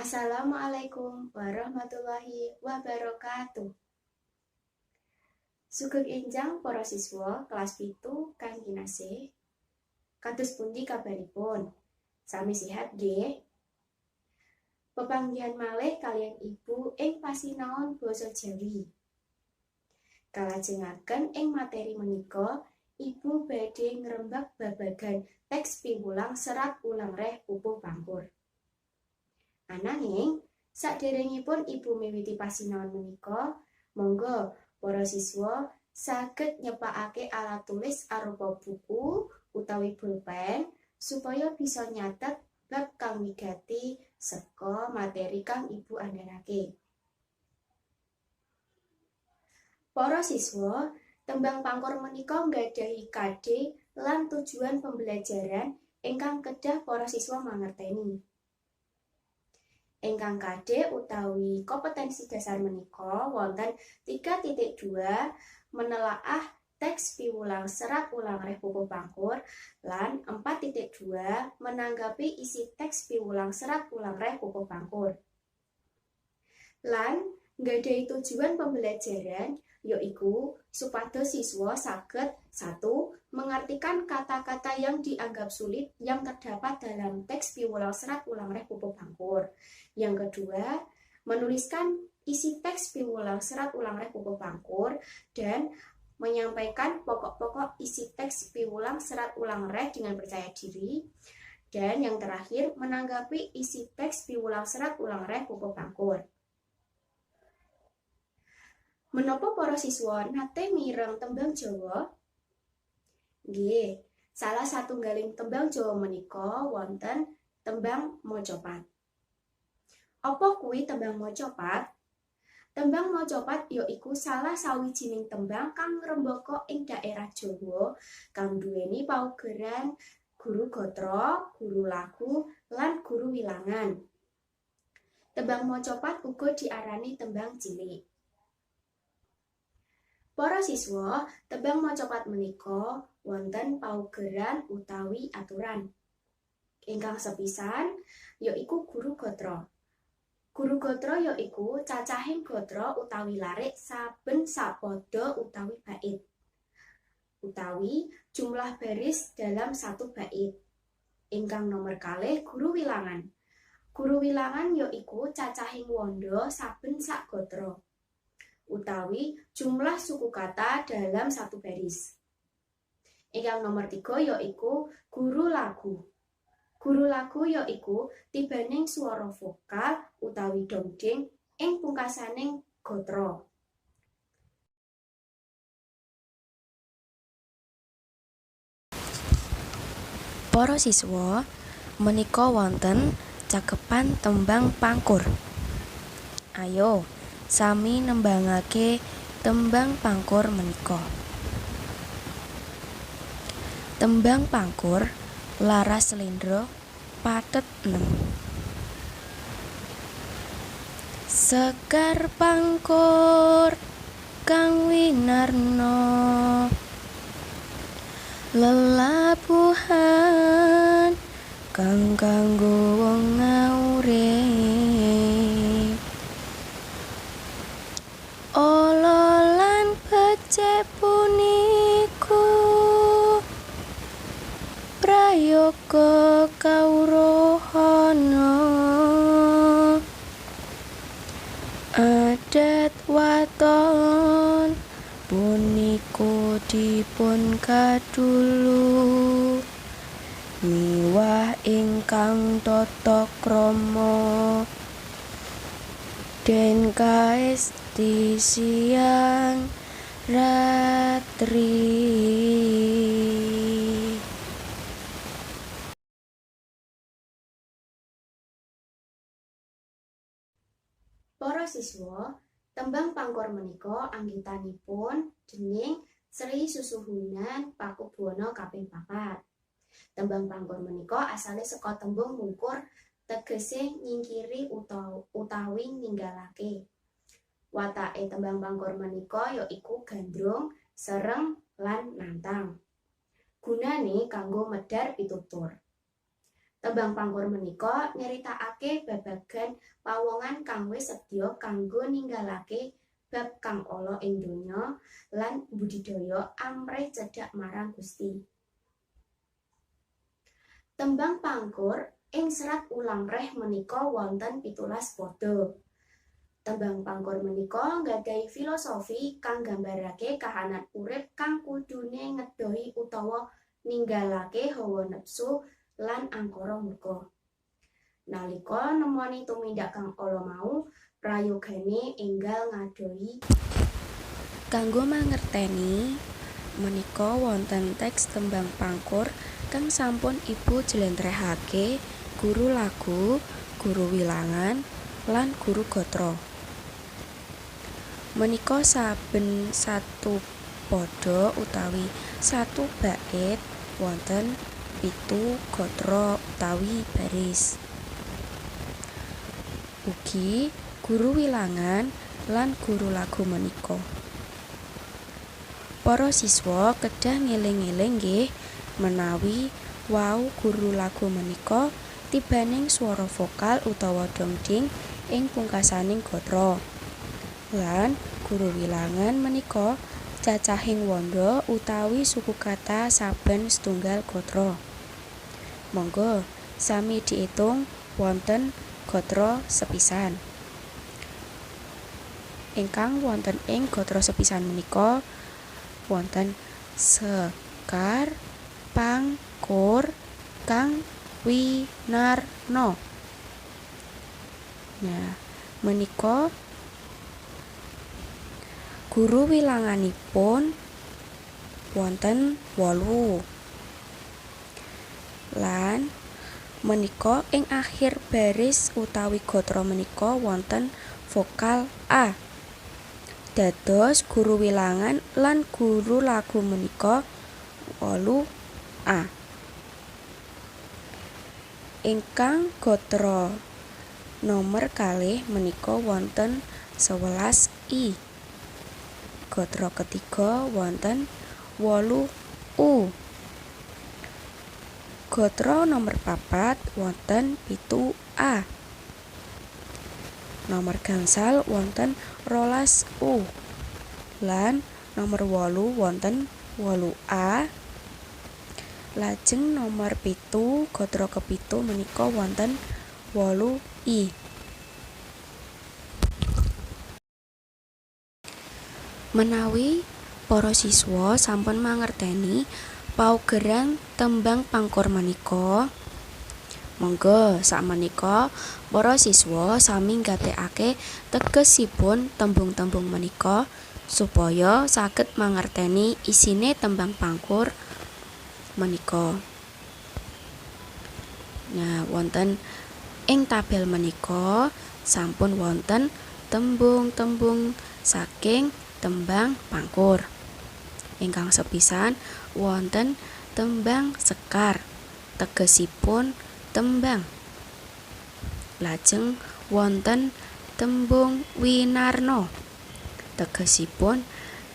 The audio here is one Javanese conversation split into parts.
Assalamualaikum warahmatullahi wabarakatuh. Sugeng enjang para siswa kelas 7 kang kinasih. Kados pundi kabaripun? Sami sehat nggih? Pepanggihan malih kalian Ibu ing pasinaon basa Jawi. Kalajengaken ing materi menika, Ibu badhe ngrembak babagan teks piwulang serat ulang reh pupuh pangkur. Ananging saderengipun Ibu miwiti pasinaon menika, monggo para siswa saged nyepakake alat tulis arupa buku utawi pulpen supaya bisa nyatet bab kang wigati saka materi kang Ibu andharake. Para siswa, tembang pangkur menika nggadhahi kadhe lan tujuan pembelajaran ingkang kedah para siswa mangerteni. Ingkang kadhe utawi kompetensi dasar menika wonten 3.2 menelaah teks piwulang serat ulang reh pupuh pangkur lan 4.2 menanggapi isi teks piwulang serat ulang reh pupuh pangkur. Lan nggadhahi tujuan pembelajaran yaiku supados siswa saged 1. Mengartikan kata-kata yang dianggap sulit yang terdapat dalam teks piwulang serat ulang reh pupuh pangkur. Yang kedua, menuliskan isi teks piwulang serat ulang reh pupuh pangkur dan menyampaikan pokok-pokok isi teks piwulang serat ulang reh dengan percaya diri. Dan yang terakhir, menanggapi isi teks piwulang serat ulang reh pupuh pangkur. Menapa para siswa nate mireng tembang Jawa? Nggih, salah satunggaling tembang Jawa menika wonten tembang Macapat. Apa kuwi tembang Macapat? Tembang Macapat yaiku salah sawijining tembang kang ngrembaka ing daerah Jawa kang duweni paugeran guru gatra, guru lagu, lan guru wilangan. Tembang Macapat uga diarani tembang cilik. Para siswa, tembang Macapat menika wonten paugeran utawi aturan. Ingkang sepisan yaiku guru gatra. Guru gatra yaiku cacahing gatra utawi larik saben sapada utawi bait. Utawi jumlah baris dalam satu bait. Ingkang nomor kalih guru wilangan. Guru wilangan yaiku cacahing wanda saben sak gatra. Utawi jumlah suku kata dalam satu baris. Ingkang nomor 3 yaiku guru lagu. Guru lagu yaiku tibaning swara vokal utawi dongding ing pungkasaning gatra. Para siswa, menika wonten cakepan tembang pangkur. Ayo sami nembangake tembang pangkur menika. Tembang pangkur laras slendra pathet 6. Sekar pangkur kang winarna lelabuhan kang kanggo wong ngaure. Ololan becek puniku prayoga kawruhana adat waton puniku dipun kadulu miwah ingkang tata krama den kaesti siang ratri. Para siswa, tembang pangkur menika anggitanipun dening Sri Susuhunan Pakubuwana kaping 4. Tembang pangkur menika asale saka tembung mungkur tegese nyingkiri utawi ninggalake. Watake tembang pangkur menika yaiku gandrung, sereng, lan nantang. Gunane kanggo medhar pitutur. Tembang pangkur menika nyeritakake babagan pawongan kang wis sedya kanggo ninggalake bab kang ala ing donya lan budidaya amrih cedhak marang Gusti. Tembang pangkur ing serat ulang reh menika wonten 17 pada. Tembang pangkur menika nggadhahi filosofi kang nggambarake kahanan urip kang kudune ngedohi utawa ninggalake hawa nepsu lan angkara murka. Nalika nemoni tumindak kang ala mau, prayogane enggal ngadohi. Kanggo mangerteni menika wonten teks tembang pangkur kang sampun Ibu jlentrehake guru lagu, guru wilangan, lan guru gatra. Menika saben satu pada utawi satu bait wonten 7 gatra utawi baris. Ugi guru wilangan lan guru lagu menika. Para siswa kedah ngeling-eling nggih menawi wau guru lagu menika tibaning swara vokal utawa dongding ing pungkasaning gatra. Lan guru wilangan menika cacahing wanda utawi suku kata saben setunggal gatra. Monggo sami diitung wonten gatra sepisan. Ingkang wonten ing gatra sepisan menika wonten sekar, pangkur, kang, winarno. Nah, menika guru wilanganipun wonten 8. Lan menika ing akhir baris utawi gatra menika wonten vokal A. Dados guru wilangan lan guru lagu menika 8A. Ingkang gatra nomor kalih menika wonten 11I. Gatra ketiga wonten 8U. Gatra nomor 4 wonten 7A. Nomor gangsal wonten 12U. Lan nomor 8 wonten 8A. Lajeng nomor 7 gatra kepitu menika wonten 8I. Menawi para siswa sampun mangerteni paugeran tembang pangkur menika, monggo sakmenika para siswa sami nggatekake tegesipun tembung-tembung menika supaya saged mangerteni isine tembang pangkur menika. Nah, wonten ing tabel menika sampun wonten tembung-tembung saking tembang pangkur. Ingkang sepisan wonten tembang sekar, tegesipun tembang. Lajeng wonten tembung winarno, tegesipun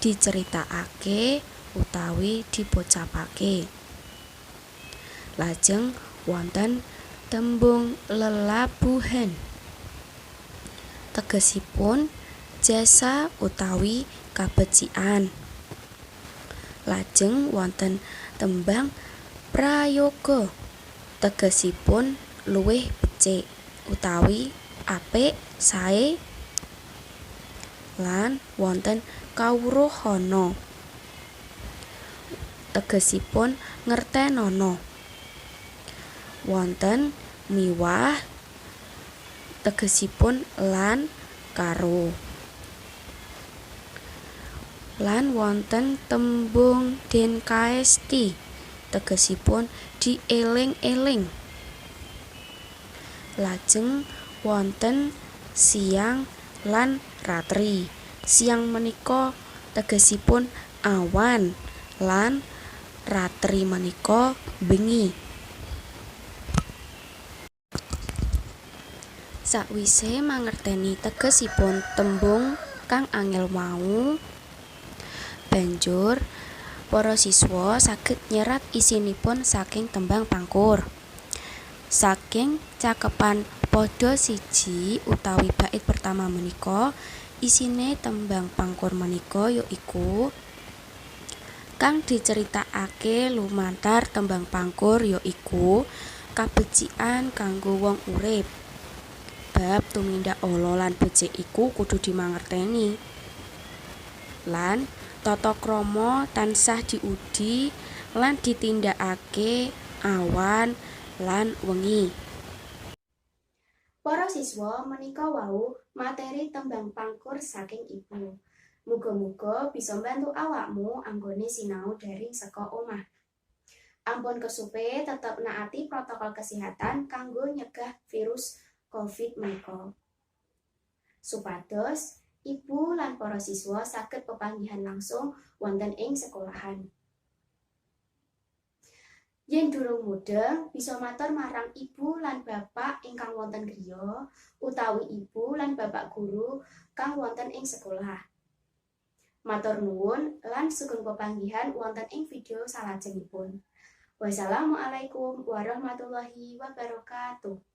diceritakake utawi dipocapake. Lajeng wonten tembung lelabuhan, tegesipun jasa utawi kabecikan. Lajeng wonten tembang prayoga, tegesipun luwih becik utawi apik sae. Lan wonten kawruhana, tegesipun ngertenono. Wonten miwah, tegesipun lan karo. Lan wonten tembung den kaesti, tegesipun dieling-eling. Lajeng wonten siang lan ratri. Siang menika tegesipun awan lan ratri menika bengi. Sakwise mangerteni tegesipun tembung kang angel mau, banjur para siswa saged nyerat isinipun saking tembang pangkur. Saking cakepan pada siji utawi bait pertama menika, isine tembang pangkur menika yaiku kang diceritakake lumantar tembang pangkur yaiku kabecikan kanggo wong urip. Bab tumindak ala lan becik iku kudu dimangerteni. Lan tata krama tansah diudi lan ditindakake awan lan wengi. Para siswa menika wau materi tembang pangkur saking ibu. Muga-muga bisa mbantu awakmu anggone sinau daring saka omah. Ampun kesupe tetep naati protokol kesehatan kanggo nyegah virus COVID menika. Supados ibu lan para siswa saged pepanggihan langsung wonten ing sekolahan. Yen durung mudeng, bisa matur marang ibu lan bapak ingkang wonten griya, utawi ibu lan bapak guru kang wonten ing sekolah. Matur nuwun lan sugeng pepanggihan wonten ing video salajengipun. Wassalamualaikum warahmatullahi wabarakatuh.